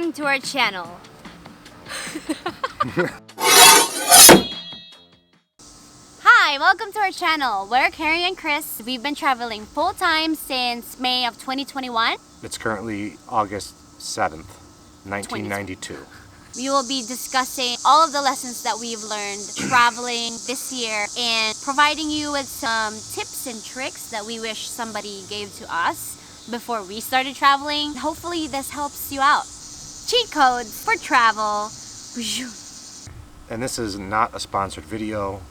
Welcome to our channel. Hi, welcome to our channel. We're Carrie and Chris. We've been traveling full-time since May of 2021. It's currently August 7th, 1992. We will be discussing all of the lessons that we've learned traveling this year and providing you with some tips and tricks that we wish somebody gave to us before we started traveling. Hopefully this helps you out. Cheat codes for travel. And this is not a sponsored video.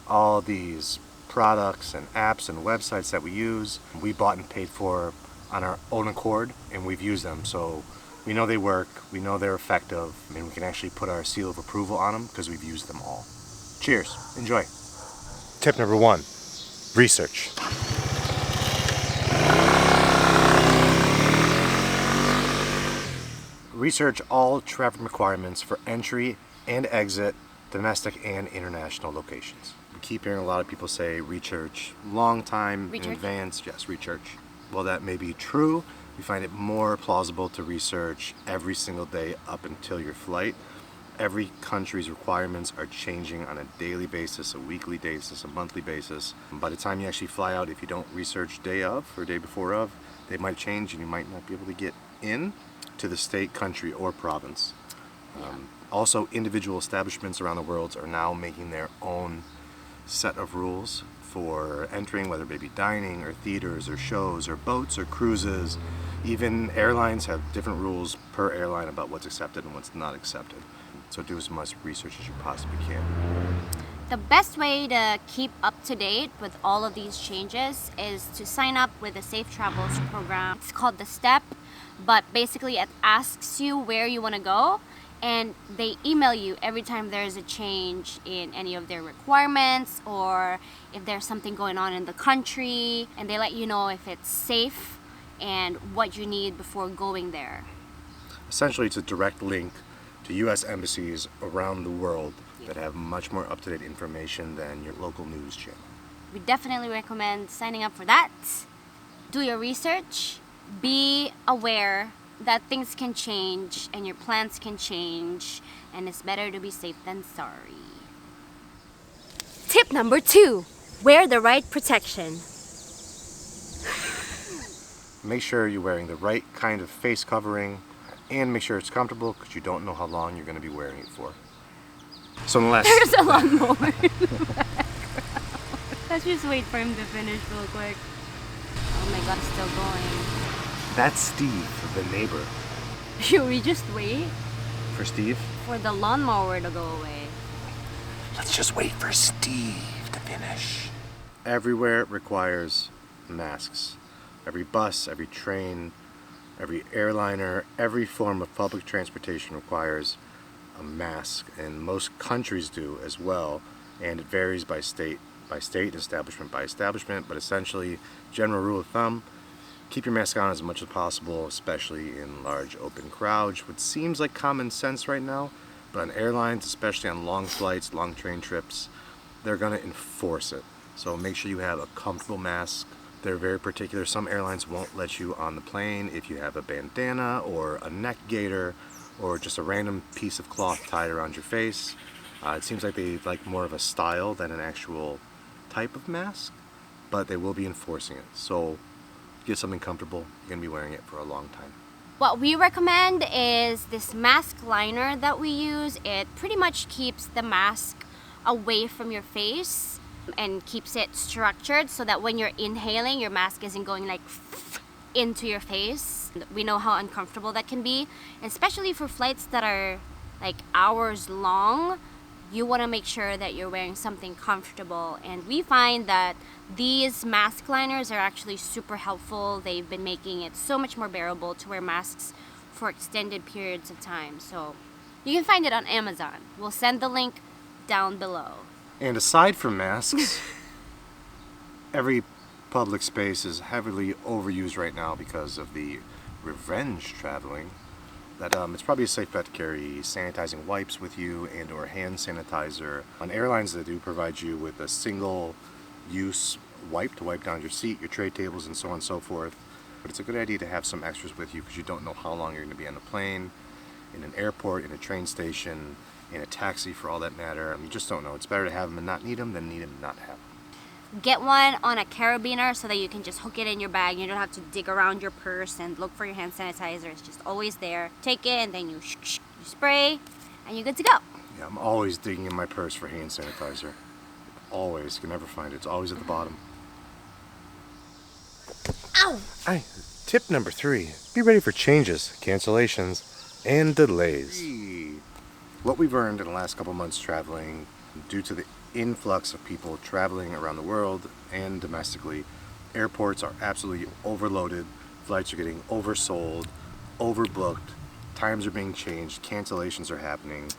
All these products and apps and websites that we use, we bought and paid for on our own accord, and we've used them. So we know they work, we know they're effective, and we can actually put our seal of approval on them because we've used them all. Cheers, enjoy. Tip number 1, research. Research all traffic requirements for entry and exit, domestic and international locations. We keep hearing a lot of people say research, long time in advance. Yes, research. While that may be true, we find it more plausible to research every single day up until your flight. Every country's requirements are changing on a daily basis, a weekly basis, a monthly basis. By the time you actually fly out, if you don't research day of or day before of, they might change and you might not be able to get in to the state, country, or province. Also, individual establishments around the world are now making their own set of rules for entering, whether it be dining or theaters or shows or boats or cruises. Even airlines have different rules per airline about what's accepted and what's not accepted. So do as much research as you possibly can. The best way to keep up to date with all of these changes is to sign up with the Safe Travels program. It's called The Step, but basically it asks you where you want to go, and they email you every time there's a change in any of their requirements or if there's something going on in the country, and they let you know if it's safe and what you need before going there. Essentially, it's a direct link to U.S. embassies around the world that have much more up-to-date information than your local news channel. We definitely recommend signing up for that. Do your research. Be aware that things can change and your plans can change, and it's better to be safe than sorry. Tip number 2, wear the right protection. Make sure you're wearing the right kind of face covering and make sure it's comfortable because you don't know how long you're going to be wearing it for. So unless there's a lawnmower in the background. Let's just wait for him to finish real quick. Oh my god, it's still going. That's Steve, the neighbor. Should we just wait? For Steve? For the lawnmower to go away. Let's just wait for Steve to finish. Everywhere requires masks. Every bus, every train, every airliner, every form of public transportation requires a mask, and most countries do as well, and it varies by state, establishment by establishment, but essentially, general rule of thumb, keep your mask on as much as possible, especially in large open crowds, which seems like common sense right now, but on airlines, especially on long flights, long train trips, they're going to enforce it. So make sure you have a comfortable mask. They're very particular. Some airlines won't let you on the plane if you have a bandana or a neck gaiter or just a random piece of cloth tied around your face. It seems like they like more of a style than an actual type of mask, but they will be enforcing it. So get something comfortable. You're going to be wearing it for a long time. What we recommend is this mask liner that we use. It pretty much keeps the mask away from your face and keeps it structured so that when you're inhaling, your mask isn't going like into your face. We know how uncomfortable that can be, especially for flights that are like hours long. You want to make sure that you're wearing something comfortable, and we find that these mask liners are actually super helpful. They've been making it so much more bearable to wear masks for extended periods of time. So you can find it on Amazon. We'll send the link down below. And aside from masks, every public space is heavily overused right now because of the revenge traveling. That it's probably a safe bet to carry sanitizing wipes with you and or hand sanitizer. On airlines, they do provide you with a single use wipe to wipe down your seat, your tray tables, and so on and so forth. But it's a good idea to have some extras with you because you don't know how long you're going to be on the plane. in an airport, in a train station, in a taxi for all that matter. I mean, you just don't know. It's better to have them and not need them than need them and not have them. Get one on a carabiner so that you can just hook it in your bag. You don't have to dig around your purse and look for your hand sanitizer. It's just always there. Take it and then you spray and you're good to go. Yeah, I'm always digging in my purse for hand sanitizer. Always. You can never find it. It's always at the bottom. Ow! Aye. Tip number 3. Be ready for changes, cancellations, and delays. What we've earned in the last couple months traveling, due to the influx of people traveling around the world and domestically, airports are absolutely overloaded, flights are getting oversold, overbooked, times are being changed, cancellations are happening.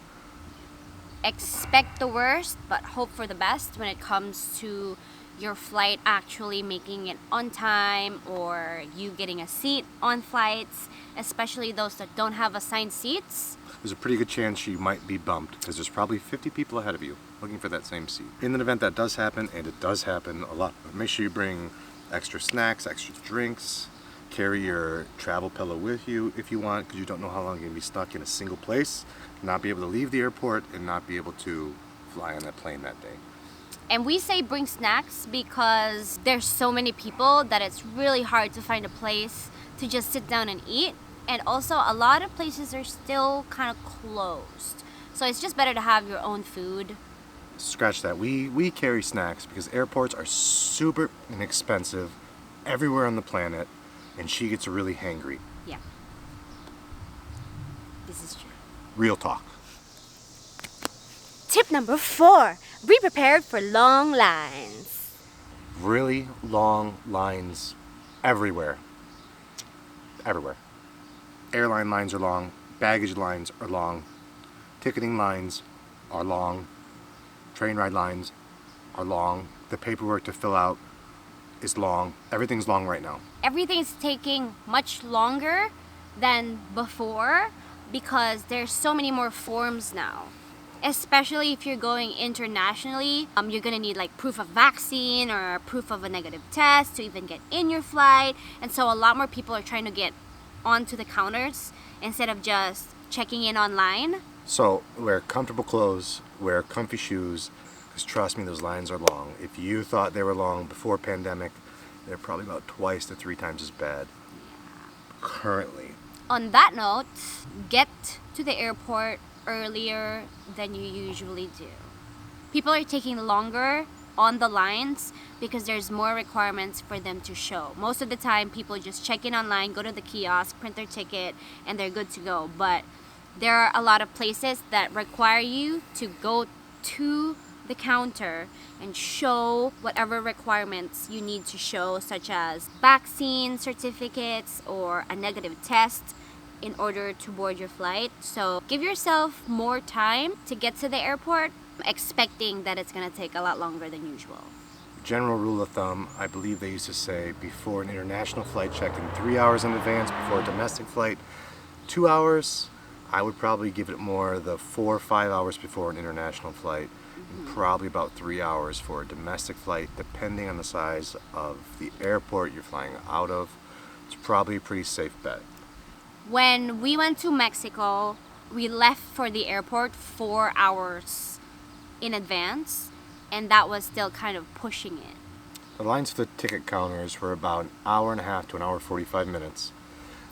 Expect the worst, but hope for the best when it comes to your flight actually making it on time or you getting a seat on flights, especially those that don't have assigned seats. There's a pretty good chance you might be bumped because there's probably 50 people ahead of you looking for that same seat. In an event that does happen, and it does happen a lot, make sure you bring extra snacks, extra drinks, carry your travel pillow with you if you want, because you don't know how long you're going to be stuck in a single place, not be able to leave the airport, and not be able to fly on that plane that day. And we say bring snacks because there's so many people that it's really hard to find a place to just sit down and eat. And also a lot of places are still kind of closed. So it's just better to have your own food. Scratch that. We carry snacks because airports are super inexpensive everywhere on the planet, and she gets really hangry. Yeah. This is true. Real talk. Tip number 4, be prepared for long lines. Really long lines everywhere. Everywhere. Airline lines are long, baggage lines are long, ticketing lines are long, train ride lines are long, the paperwork to fill out is long. Everything's long right now. Everything's taking much longer than before because there's so many more forms now. Especially if you're going internationally, you're gonna need like proof of vaccine or proof of a negative test to even get in your flight. And so a lot more people are trying to get onto the counters instead of just checking in online. So wear comfortable clothes, wear comfy shoes, because trust me, those lines are long. If you thought they were long before pandemic, they're probably about twice to 3 times as bad currently. On that note, get to the airport earlier than you usually do. People are taking longer on the lines because there's more requirements for them to show. Most of the time people just check in online, go to the kiosk, print their ticket, and they're good to go. But there are a lot of places that require you to go to the counter and show whatever requirements you need to show, such as vaccine certificates or a negative test in order to board your flight. So give yourself more time to get to the airport, expecting that it's gonna take a lot longer than usual. General rule of thumb, I believe they used to say before an international flight, check in 3 hours in advance. Before a domestic flight, 2 hours. I would probably give it more the 4 or 5 hours before an international flight, and probably about 3 hours for a domestic flight, depending on the size of the airport you're flying out of. It's probably a pretty safe bet. When we went to Mexico, we left for the airport 4 hours in advance, and that was still kind of pushing it. The lines for the ticket counters were about an hour and a half to an hour 45 minutes.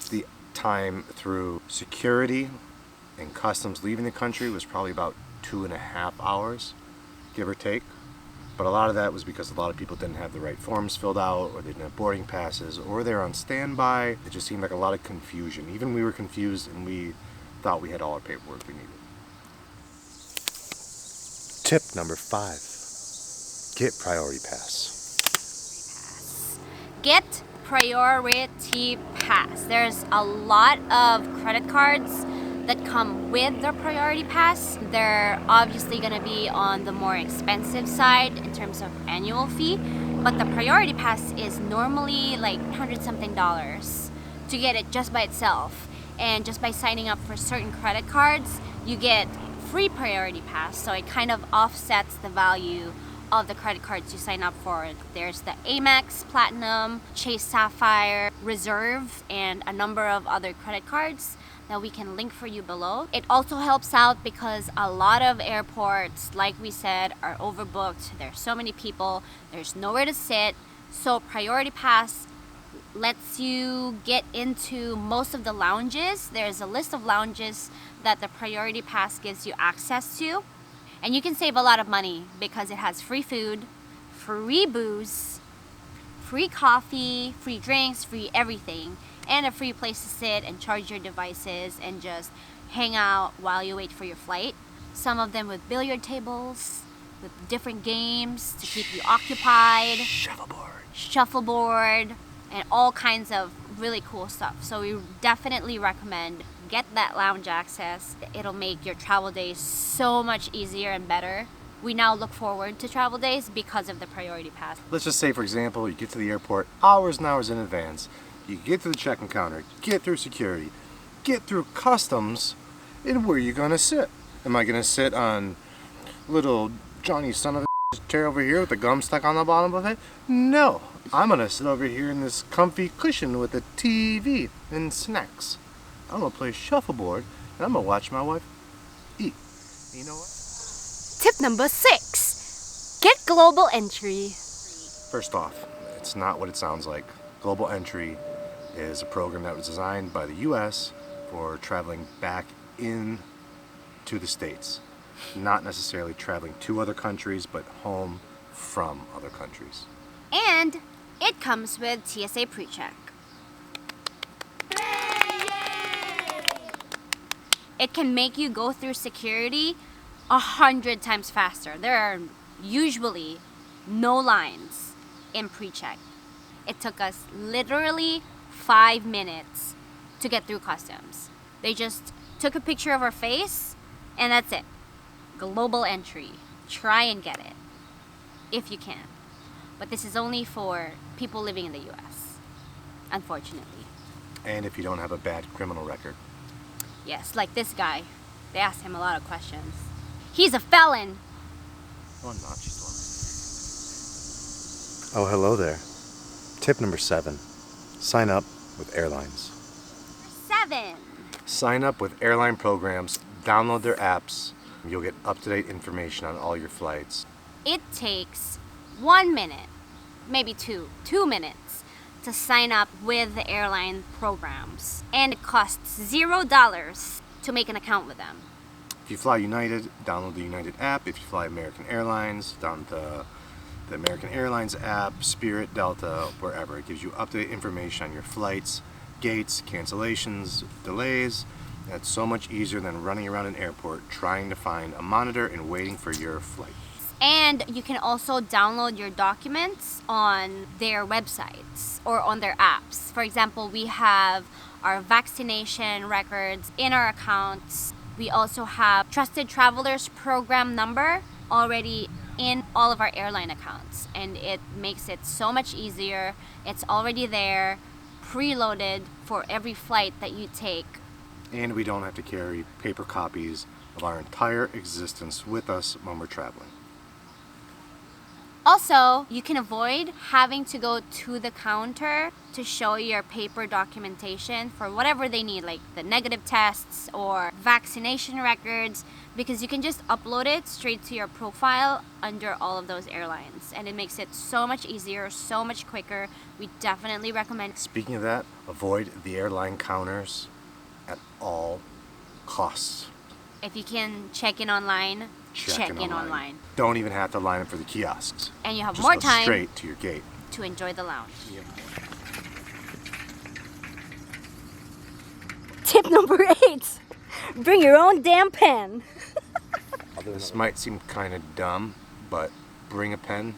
The time through security and customs leaving the country was probably about 2.5 hours, give or take. But a lot of that was because a lot of people didn't have the right forms filled out, or they didn't have boarding passes, or they were on standby. It just seemed like a lot of confusion. Even we were confused, and we thought we had all our paperwork we needed. Tip number 5. Get Priority Pass. Get Priority Pass. There's a lot of credit cards that come with the Priority Pass. They're obviously gonna be on the more expensive side in terms of annual fee, but the Priority Pass is normally like $100-something to get it just by itself. And just by signing up for certain credit cards, you get free Priority Pass, so it kind of offsets the value of the credit cards you sign up for. There's the Amex Platinum, Chase Sapphire, Reserve, and a number of other credit cards that we can link for you below. It also helps out because a lot of airports, like we said, are overbooked. There's so many people, there's nowhere to sit. So Priority Pass lets you get into most of the lounges. There's a list of lounges that the Priority Pass gives you access to. And you can save a lot of money because it has free food, free booze, free coffee, free drinks, free everything, and a free place to sit and charge your devices and just hang out while you wait for your flight. Some of them with billiard tables, with different games to keep you occupied. Shuffleboard, and all kinds of really cool stuff. So we definitely recommend get that lounge access. It'll make your travel days so much easier and better. We now look forward to travel days because of the Priority Pass. Let's just say, for example, you get to the airport hours and hours in advance. You get to the check-in counter, get through security, get through customs, and where are you gonna sit? Am I gonna sit on little Johnny son of a chair over here with the gum stuck on the bottom of it? No, I'm gonna sit over here in this comfy cushion with a TV and snacks. I'm gonna play shuffleboard and I'm gonna watch my wife eat. You know what? Tip number 6, get global entry. First off, it's not what it sounds like. Global Entry is a program that was designed by the US for traveling back in to the States. Not necessarily traveling to other countries, but home from other countries. And it comes with TSA PreCheck. It can make you go through security 100 times faster. There are usually no lines in PreCheck. It took us literally 5 minutes to get through customs. They just took a picture of our face and that's it. Global entry. Try and get it if you can. But this is only for people living in the US, unfortunately. And if you don't have a bad criminal record. Yes, like this guy. They asked him a lot of questions. He's a felon. Oh, I'm not. She's lying. Oh, hello there. Tip number 7. Sign up with airlines. 7. Sign up with airline programs. Download their apps. You'll get up-to-date information on all your flights. It takes 1 minute, maybe 2 minutes to sign up with the airline programs. And it costs $0 to make an account with them. If you fly United, download the United app. If you fly American Airlines, download the American Airlines app, Spirit, Delta, wherever. It gives you up-to-date information on your flights, gates, cancellations, delays. That's so much easier than running around an airport trying to find a monitor and waiting for your flight. And you can also download your documents on their websites or on their apps. For example, we have our vaccination records in our accounts. We also have Trusted Travelers Program number already in all of our airline accounts. And it makes it so much easier. It's already there, preloaded for every flight that you take. And we don't have to carry paper copies of our entire existence with us when we're traveling. Also, you can avoid having to go to the counter to show your paper documentation for whatever they need, like the negative tests or vaccination records, because you can just upload it straight to your profile under all of those airlines. And it makes it so much easier, so much quicker. We definitely recommend. Speaking of that, avoid the airline counters at all costs. If you can check in online, check in online. Don't even have to line up for the kiosks. And you have Just more go time straight to your gate to enjoy the lounge. Yep. Tip number 8, bring your own damn pen. This might seem kind of dumb, but bring a pen.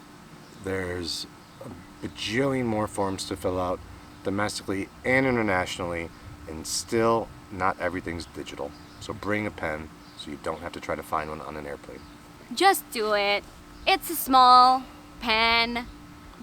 There's a bajillion more forms to fill out domestically and internationally, and still not everything's digital. So bring a pen so you don't have to try to find one on an airplane. Just do it. It's a small pen,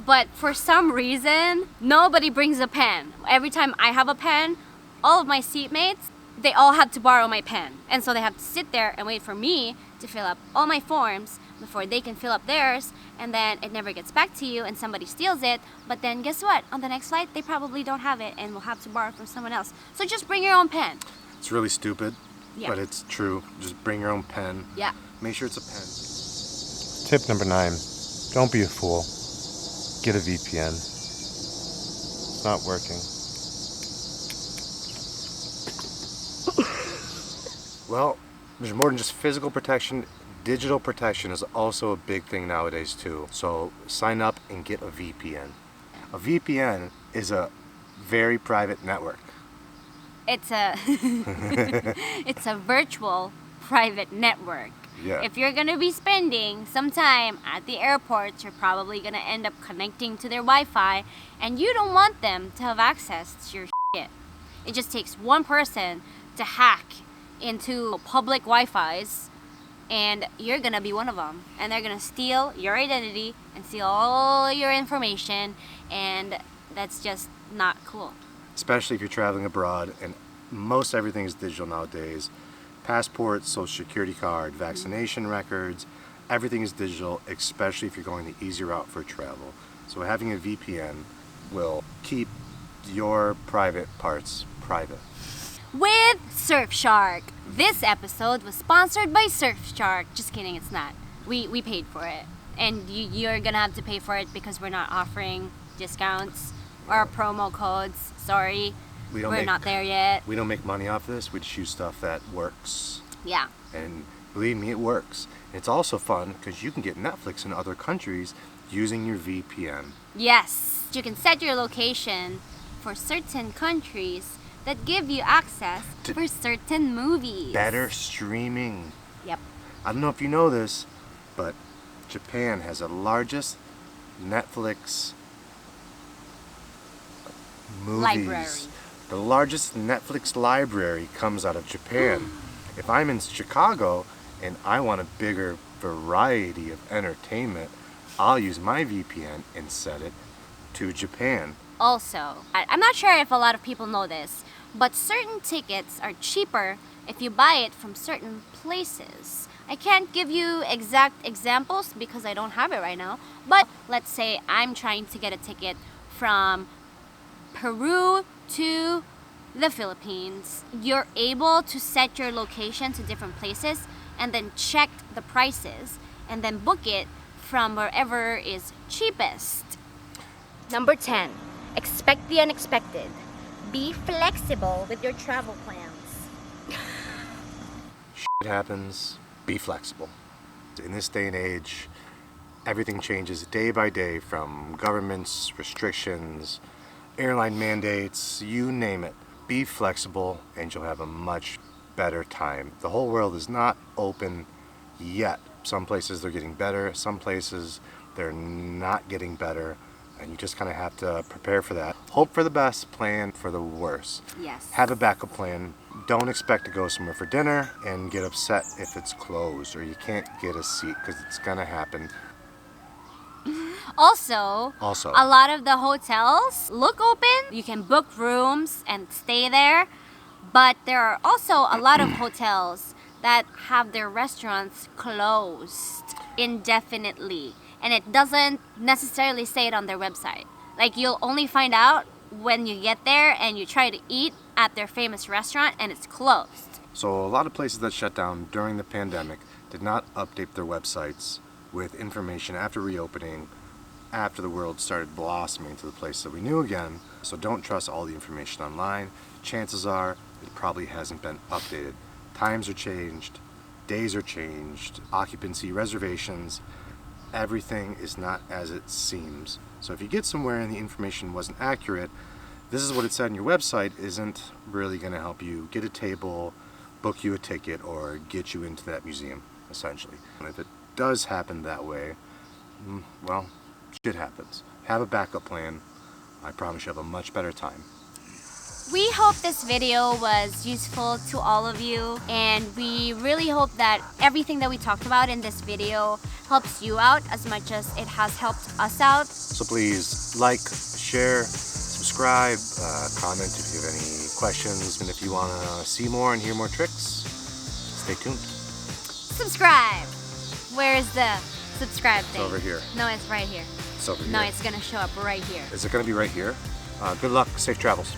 but for some reason, nobody brings a pen. Every time I have a pen, all of my seatmates, they all have to borrow my pen. And so they have to sit there and wait for me to fill up all my forms before they can fill up theirs, and then it never gets back to you and somebody steals it. But then guess what? On the next flight, they probably don't have it and will have to borrow from someone else. So just bring your own pen. It's really stupid, Yeah. but it's true. Just bring your own pen. Yeah. Make sure it's a pen. Tip number 9, don't be a fool. Get a VPN. It's not working. Well, there's more than just physical protection. Digital protection is also a big thing nowadays too. So sign up and get a VPN. A VPN is a very private network. It's a it's a virtual private network. Yeah. If you're gonna be spending some time at the airports, you're probably gonna end up connecting to their Wi-Fi, and you don't want them to have access to your shit. It just takes one person to hack into public Wi-Fis, and you're gonna be one of them. And they're gonna steal your identity and steal all your information, and that's just not cool. Especially if you're traveling abroad, and most everything is digital nowadays. Passports, social security card, vaccination records, everything is digital, especially if you're going the easy route for travel. So having a VPN will keep your private parts private. With Surfshark. This episode was sponsored by Surfshark. Just kidding, it's not. We paid for it. And you're gonna have to pay for it because we're not offering discounts or promo codes. Sorry, we're not there yet. We don't make money off this. We just use stuff that works. Yeah. And believe me, it works. It's also fun because you can get Netflix in other countries using your VPN. Yes. You can set your location for certain countries that give you access for certain movies. Better streaming. Yep. I don't know if you know this, but Japan has the largest Netflix movies. Library. The largest Netflix library comes out of Japan. If I'm in Chicago and I want a bigger variety of entertainment, I'll use my VPN and set it to Japan. Also, I'm not sure if a lot of people know this, but certain tickets are cheaper if you buy it from certain places. I can't give you exact examples because I don't have it right now, but let's say I'm trying to get a ticket from Peru to the Philippines. You're able to set your location to different places and then check the prices and then book it from wherever is cheapest. Number 10. Expect the unexpected. Be flexible with your travel plans. Shit happens, be flexible. In this day and age, everything changes day by day, from governments, restrictions, airline mandates, you name it. Be flexible and you'll have a much better time. The whole world is not open yet. Some places they're getting better, some places they're not getting better, and you just kind of have to prepare for that. Hope for the best, plan for the worst. Yes. Have a backup plan. Don't expect to go somewhere for dinner and get upset if it's closed or you can't get a seat, because it's gonna happen. Also, Also, a lot of the hotels look open. You can book rooms and stay there. But there are also a lot of hotels that have their restaurants closed indefinitely. And it doesn't necessarily say it on their website. Like, you'll only find out when you get there and you try to eat at their famous restaurant and it's closed. So a lot of places that shut down during the pandemic did not update their websites with information after reopening, after the world started blossoming to the place that we knew again. So don't trust all the information online. Chances are it probably hasn't been updated. Times are changed, days are changed, occupancy, reservations, everything is not as it seems. So if you get somewhere and the information wasn't accurate, this is what it said on your website isn't really going to help you get a table, book you a ticket, or get you into that museum, essentially. And if it does happen that way, well, shit happens. Have a backup plan. I promise you have a much better time. We hope this video was useful to all of you, and we really hope that everything that we talked about in this video helps you out as much as it has helped us out. So please like, share, subscribe, comment if you have any questions, and if you want to see more and hear more tricks, stay tuned. Subscribe! Where is the subscribe thing? It's over here. No, it's right here. It's over here. No, it's gonna show up right here. Is it going to be right here? Good luck. Safe travels.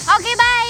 Okay, bye!